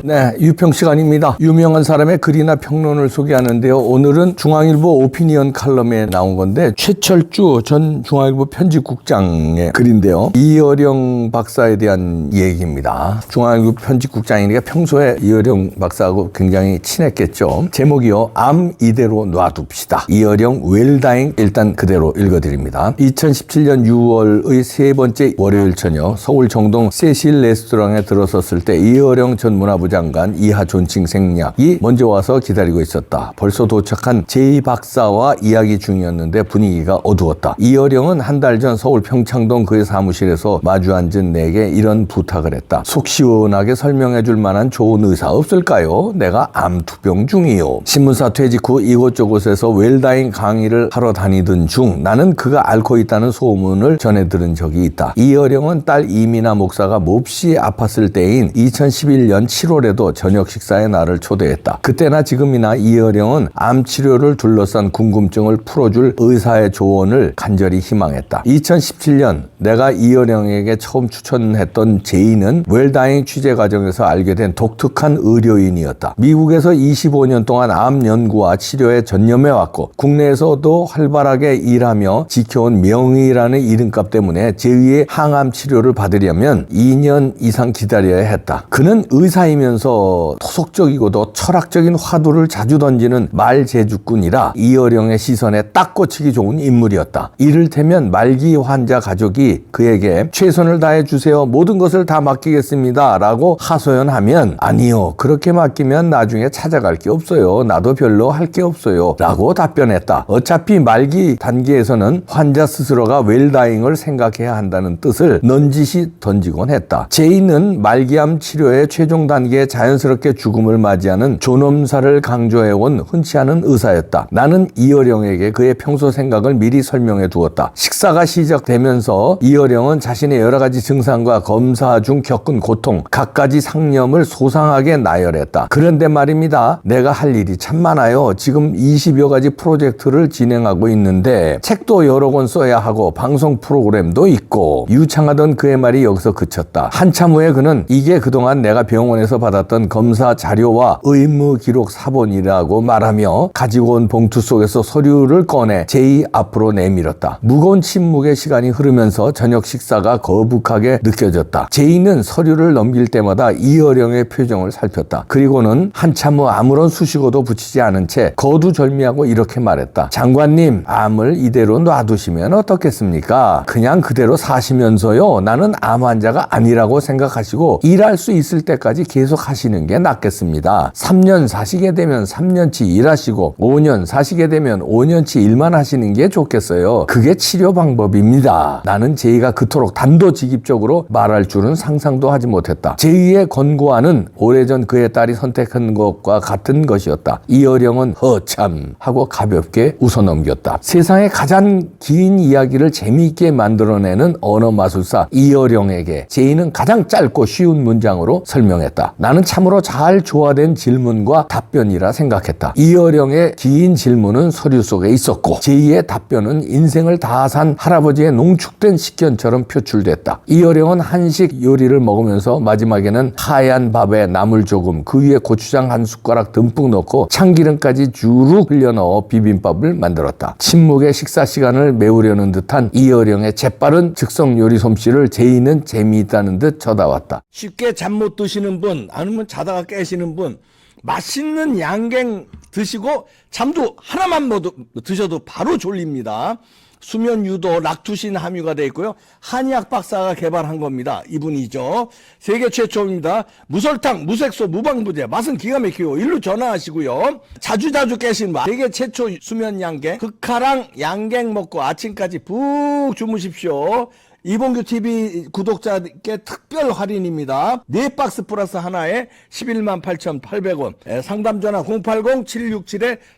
네, 유평 시간입니다. 유명한 사람의 글이나 평론을 소개하는데요. 오늘은 중앙일보 오피니언 칼럼에 나온 건데 최철주 전 중앙일보 편집국장의 글인데요. 이어령 박사에 대한 얘기입니다. 중앙일보 편집국장이니까 평소에 이어령 박사하고 굉장히 친했겠죠. 제목이요. 암 이대로 놔둡시다. 이어령 웰다잉 일단 그대로 읽어드립니다. 2017년 6월의 세 번째 월요일 저녁 서울 정동 세실 레스토랑에 들어섰을 때 이어령 전 문화부 장관 이하 존칭 생략이 먼저 와서 기다리고 있었다. 벌써 도착한 제 박사와 이야기 중이었는데 분위기가 어두웠다. 이어령은 한 달 전 서울 평창동 그의 사무실에서 마주 앉은 내게 이런 부탁을 했다. 속 시원하게 설명해 줄 만한 좋은 의사 없을까요? 내가 암 투병 중이요. 신문사 퇴직 후 이곳저곳에서 웰다잉 강의를 하러 다니던 중 나는 그가 앓고 있다는 소문을 전해 들은 적이 있다. 이어령은 딸 이민아 목사가 몹시 아팠을 때인 2011년 7월에도 저녁 식사에 나를 초대했다. 그때나 지금이나 이어령은 암 치료를 둘러싼 궁금증을 풀어줄 의사의 조언을 간절히 희망했다. 2017년 내가 이어령에게 처음 추천했던 제이는 웰다잉 취재 과정에서 알게 된 독특한 의료인이었다. 미국에서 25년 동안 암 연구와 치료에 전념해왔고 국내에서도 활발하게 일하며 지켜온 명의라는 이름값 때문에 제이의 항암 치료를 받으려면 2년 이상 기다려야 했다. 그는 의사이면서 토속적이고도 철학적인 화두를 자주 던지는 말재주꾼이라 이어령의 시선에 딱 꽂히기 좋은 인물이었다. 이를테면 말기 환자 가족이 그에게 최선을 다해주세요. 모든 것을 다 맡기겠습니다. 라고 하소연하면 아니요. 그렇게 맡기면 나중에 찾아갈 게 없어요. 나도 별로 할 게 없어요. 라고 답변했다. 어차피 말기 단계에서는 환자 스스로가 웰다잉을 생각해야 한다는 뜻을 넌지시 던지곤 했다. 제이는 말기암 치료의 최종 단계에 자연스럽게 죽음을 맞이하는 존엄사를 강조해온 흔치 않은 의사였다. 나는 이어령에게 그의 평소 생각을 미리 설명해 두었다. 식사가 시작되면서 이어령은 자신의 여러 가지 증상과 검사 중 겪은 고통, 갖가지 상념을 소상하게 나열했다. 그런데 말입니다. 내가 할 일이 참 많아요. 지금 20여 가지 프로젝트를 진행하고 있는데 책도 여러 권 써야 하고 방송 프로그램도 있고 유창하던 그의 말이 여기서 그쳤다. 한참 후에 그는 이게 그동안 내가 병원에서 받았던 검사 자료와 의무 기록 사본이라고 말하며 가지고 온 봉투 속에서 서류를 꺼내 제이 앞으로 내밀었다. 무거운 침묵의 시간이 흐르면서 저녁 식사가 거북하게 느껴졌다. 제이는 서류를 넘길 때마다 이어령의 표정을 살폈다. 그리고는 한참 후 아무런 수식어도 붙이지 않은 채 거두절미하고 이렇게 말했다. 장관님, 암을 이대로 놔두시면 어떻겠습니까? 그냥 그대로 사시면서요. 나는 암 환자가 아니라고 생각하시고 일할 수 있을 때까지 계속 하시는 게 낫겠습니다. 3년 사시게 되면 3년치 일하시고 5년 사시게 되면 5년치 일만 하시는 게 좋겠어요. 그게 치료 방법입니다. 나는 제이가 그토록 단도직입적으로 말할 줄은 상상도 하지 못했다. 제이의 권고안은 오래전 그의 딸이 선택한 것과 같은 것이었다. 이어령은 허참 하고 가볍게 웃어넘겼다. 세상에 가장 긴 이야기를 재미있게 만들어내는 언어마술사 이어령에게 제이는 가장 짧고 쉬운 문장으로 설명했다. 나는 참으로 잘 조화된 질문과 답변이라 생각했다. 이어령의 긴 질문은 서류 속에 있었고 제이의 답변은 인생을 다 산 할아버지의 농축된 식견처럼 표출됐다. 이어령은 한식 요리를 먹으면서 마지막에는 하얀 밥에 나물 조금 그 위에 고추장 한 숟가락 듬뿍 넣고 참기름까지 주룩 흘려 넣어 비빔밥을 만들었다. 침묵의 식사 시간을 메우려는 듯한 이어령의 재빠른 즉석 요리 솜씨를 제이는 재미있다는 듯 쳐다왔다. 쉽게 잠 못 드시는 분 아니면 자다가 깨시는 분 맛있는 양갱 드시고 잠도 하나만 못 드셔도 바로 졸립니다. 수면 유도 락투신 함유가 되어 있고요. 한의학 박사가 개발한 겁니다. 이분이죠. 세계 최초입니다. 무설탕, 무색소, 무방부제. 맛은 기가 막히고 일로 전화하시고요. 자주 깨신 분. 세계 최초 수면 양갱. 극하랑 양갱 먹고 아침까지 푹 주무십시오. 이봉규 TV 구독자께 특별 할인입니다. 4박스 플러스 하나에 118,800원. 상담 전화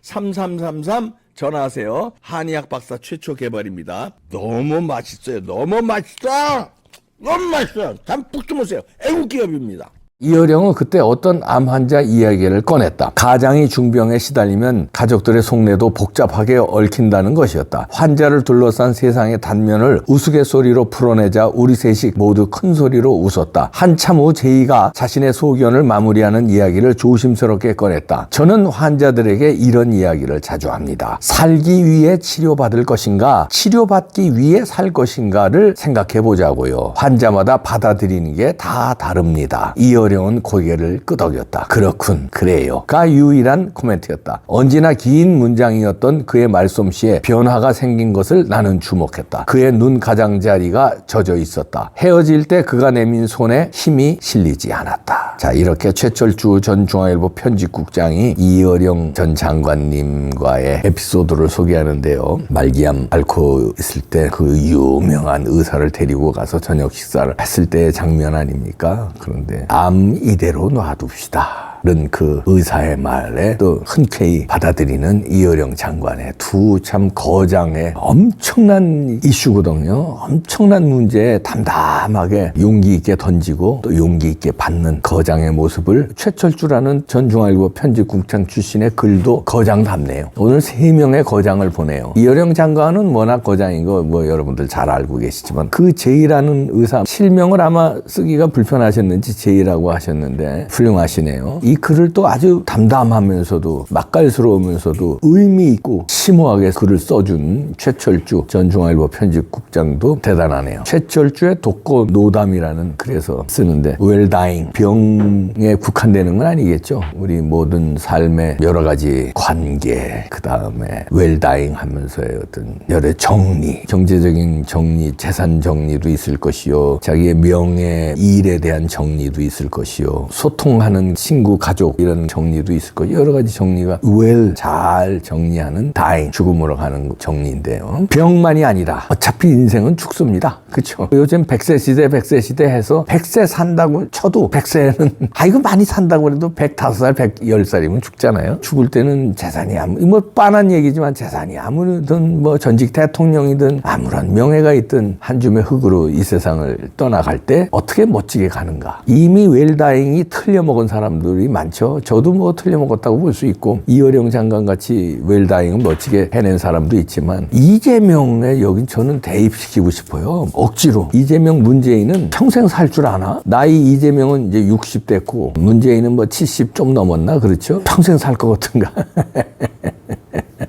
080-767-3333 전화하세요. 한의학 박사 최초 개발입니다. 너무 맛있어요. 너무 맛있어. 너무 맛있어요. 잠 푹 주무세요. 애국 기업입니다. 이어령은 그때 어떤 암 환자 이야기를 꺼냈다. 가장이 중병에 시달리면 가족들의 속내도 복잡하게 얽힌다는 것이었다. 환자를 둘러싼 세상의 단면을 우스갯소리로 풀어내자 우리 셋이 모두 큰 소리로 웃었다. 한참 후 제이가 자신의 소견을 마무리하는 이야기를 조심스럽게 꺼냈다. 저는 환자들에게 이런 이야기를 자주 합니다. 살기 위해 치료받을 것인가, 치료받기 위해 살 것인가를 생각해 보자고요. 환자마다 받아들이는 게 다 다릅니다. 이어령은 고개를 끄덕였다. 그렇군, 그래요가 유일한 코멘트였다. 언제나 긴 문장이었던 그의 말솜씨에 변화가 생긴 것을 나는 주목했다. 그의 눈 가장자리가 젖어 있었다. 헤어질 때 그가 내민 손에 힘이 실리지 않았다. 자, 이렇게 최철주 전 중앙일보 편집국장이 이어령 전 장관님과의 에피소드를 소개하는데요. 말기암 앓고 있을 때 그 유명한 의사를 데리고 가서 저녁 식사를 했을 때의 장면 아닙니까? 그런데 암 이대로 놔둡시다. 그 의사의 말에 또 흔쾌히 받아들이는 이어령 장관의 두 참 거장의 엄청난 이슈거든요. 엄청난 문제에 담담하게 용기 있게 던지고 또 용기 있게 받는 거장의 모습을 최철주라는 전 중앙일보 편집국장 출신의 글도 거장답네요. 오늘 3명의 거장을 보내요. 이어령 장관은 워낙 거장인 거 뭐 여러분들 잘 알고 계시지만 그 제이라는 의사 실명을 아마 쓰기가 불편하셨는지 제이라고 하셨는데 훌륭하시네요. 이 글을 또 아주 담담하면서도 맛깔스러우면서도 의미 있고 심오하게 글을 써준 최철주 전 중앙일보 편집국장도 대단하네요. 최철주의 독고 노담이라는 글에서 쓰는데 웰다잉, 병에 국한되는 건 아니겠죠. 우리 모든 삶의 여러 가지 관계, 그 다음에 웰다잉 하면서의 어떤 여러 정리, 경제적인 정리, 재산 정리도 있을 것이요, 자기의 명예, 일에 대한 정리도 있을 것이요, 소통하는 친구, 가족 이런 정리도 있을 거고 여러 가지 정리가 잘 정리하는 다잉, 죽음으로 가는 정리인데요. 병만이 아니라 어차피 인생은 죽습니다. 그렇죠? 요즘 100세 시대 해서 100세 산다고 쳐도 100세는 이거 많이 산다고 해도 105살, 110살이면 죽잖아요. 죽을 때는 재산이 뭐 빤한 얘기지만 재산이 아무든 뭐 전직 대통령이든 아무런 명예가 있든 한 줌의 흙으로 이 세상을 떠나갈 때 어떻게 멋지게 가는가. 이미 웰다잉이 틀려먹은 사람들이 많죠. 저도 뭐 틀려먹었다고 볼 수 있고 이어령 장관같이 웰다잉은 멋지게 해낸 사람도 있지만 이재명에 여긴 저는 대입시키고 싶어요. 억지로. 이재명, 문재인은 평생 살 줄 아나? 나이 이재명은 이제 60 됐고 문재인은 뭐 70 좀 넘었나? 그렇죠? 평생 살 것 같은가?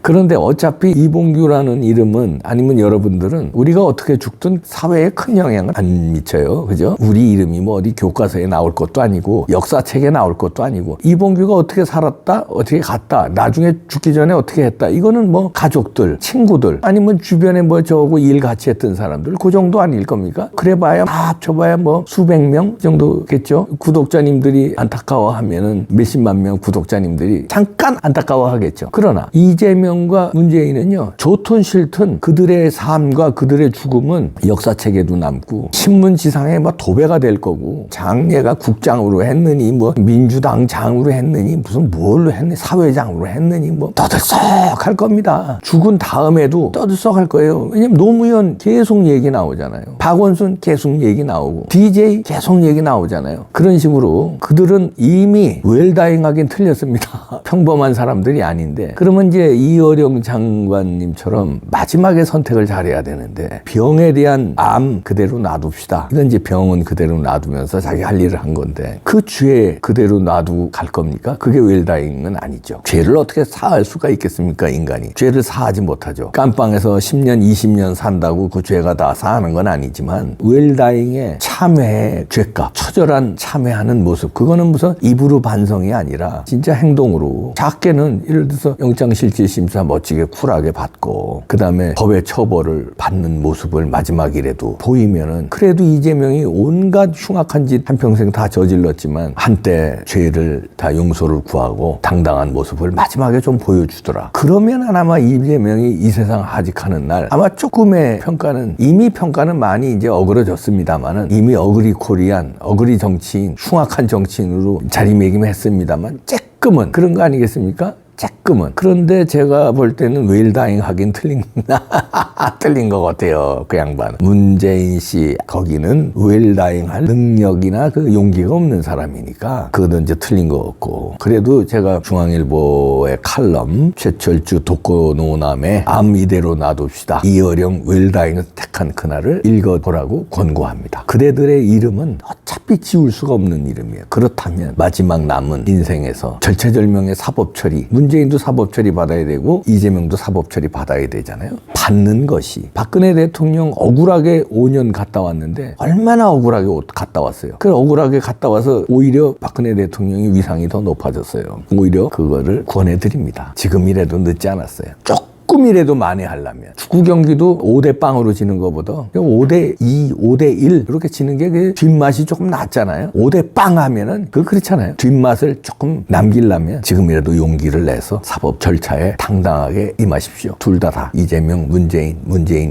그런데 어차피 이봉규라는 이름은 아니면 여러분들은 우리가 어떻게 죽든 사회에 큰 영향을 안 미쳐요. 그죠? 우리 이름이 뭐 어디 교과서에 나올 것도 아니고 역사책에 나올 것도 아니고 이봉규가 어떻게 살았다? 어떻게 갔다? 나중에 죽기 전에 어떻게 했다? 이거는 뭐 가족들, 친구들 아니면 주변에 뭐 저하고 일 같이 했던 사람들 그 정도 아닐 겁니까? 그래봐야 다 합쳐봐야 뭐 수백 명 정도겠죠? 구독자님들이 안타까워하면은 몇십만 명 구독자님들이 잠깐 안타까워하겠죠. 그러나 이재명과 문재인은요, 좋든 싫든 그들의 삶과 그들의 죽음은 역사책에도 남고 신문지상에 막 도배가 될 거고, 장례가 국장으로 했느니 뭐 민주당 장으로 했느니 무슨 뭘로 했느니 사회장으로 했느니 뭐 떠들썩할 겁니다. 죽은 다음에도 떠들썩할 거예요. 왜냐면 노무현 계속 얘기 나오잖아요. 박원순 계속 얘기 나오고 DJ 계속 얘기 나오잖아요. 그런 식으로 그들은 이미 웰다잉하긴 틀렸습니다. 평범한 사람들이 아닌데, 그러면 이제 이어령 장관님처럼 마지막에 선택을 잘해야 되는데 병에 대한 암 그대로 놔둡시다. 이건 이제 병은 그대로 놔두면서 자기 할 일을 한 건데 그 죄 그대로 놔두고 갈 겁니까? 그게 웰다잉은 아니죠. 죄를 어떻게 사할 수가 있겠습니까? 인간이. 죄를 사하지 못하죠. 깜빵에서 10년, 20년 산다고 그 죄가 다 사하는 건 아니지만 웰다잉의 참회의 죄값, 처절한 참회하는 모습, 그거는 무슨 입으로 반성이 아니라 진짜 행동으로, 작게는 예를 들어서 영장실질심사 멋지게 쿨하게 받고 그 다음에 법의 처벌을 받는 모습을 마지막이라도 보이면은, 그래도 이재명이 온갖 흉악한 짓 한평생 다 저질렀지만 한때 죄를 다 용서를 구하고 당당한 모습을 마지막에 좀 보여주더라. 그러면 아마 이재명이 이 세상 하직하는 날 아마 조금의 평가는, 이미 평가는 많이 이제 어그러졌습니다만은, 이미 어그리 코리안, 어그리 정치인, 흉악한 정치인으로 자리매김했습니다만 조금은 그런 거 아니겠습니까? 쬐끔은. 그런데 제가 볼 때는 웰다잉 하긴 틀린 것 같아요. 그 양반. 문재인 씨 거기는 웰다잉 할 능력이나 그 용기가 없는 사람이니까 그거는 이제 틀린 것 같고. 그래도 제가 중앙일보의 칼럼 최철주 독거노남에 암 이대로 놔둡시다. 이어령 웰다잉을 택한 그날을 읽어보라고 권고합니다. 그대들의 이름은 어차피 지울 수가 없는 이름이에요. 그렇다면 마지막 남은 인생에서 절체절명의 사법처리, 문재인도 사법처리 받아야 되고 이재명도 사법처리 받아야 되잖아요. 받는 것이 박근혜 대통령 억울하게 5년 갔다 왔는데 얼마나 억울하게 갔다 왔어요. 그 억울하게 갔다 와서 오히려 박근혜 대통령이 위상이 더 높아졌어요. 오히려 그거를 권해드립니다. 지금이라도 늦지 않았어요. 조금이라도 만회하려면 축구 경기도 5대0으로 지는 것보다 5대2, 5대1 이렇게 지는 게 그 뒷맛이 조금 낫잖아요. 5대0 하면은 그렇잖아요. 뒷맛을 조금 남기려면 지금이라도 용기를 내서 사법 절차에 당당하게 임하십시오. 둘 다 이재명, 문재인,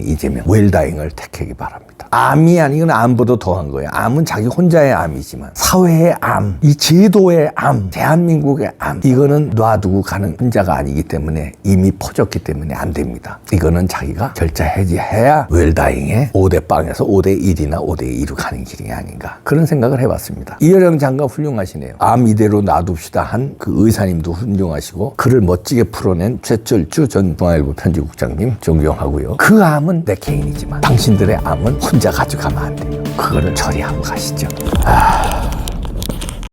이재명 웰다잉을 택하기 바랍니다. 암이 아니건 암보다 더한 거예요. 암은 자기 혼자의 암이지만 사회의 암, 이 제도의 암, 대한민국의 암, 이거는 놔두고 가는 혼자가 아니기 때문에 이미 퍼졌기 때문에 안 됩니다. 이거는 자기가 절차 해지해야 웰다잉의 5대0에서 5대1이나 5대2로 가는 길이 아닌가, 그런 생각을 해봤습니다. 이어령 장관 훌륭하시네요. 암 이대로 놔둡시다 한 그 의사님도 훌륭하시고 글을 멋지게 풀어낸 최철주 전 중앙일보 편집국장님 존경하고요. 그 암은 내 개인이지만 당신들의 암은 혼자 가져가면 안 돼요. 그거를 처리하고 가시죠.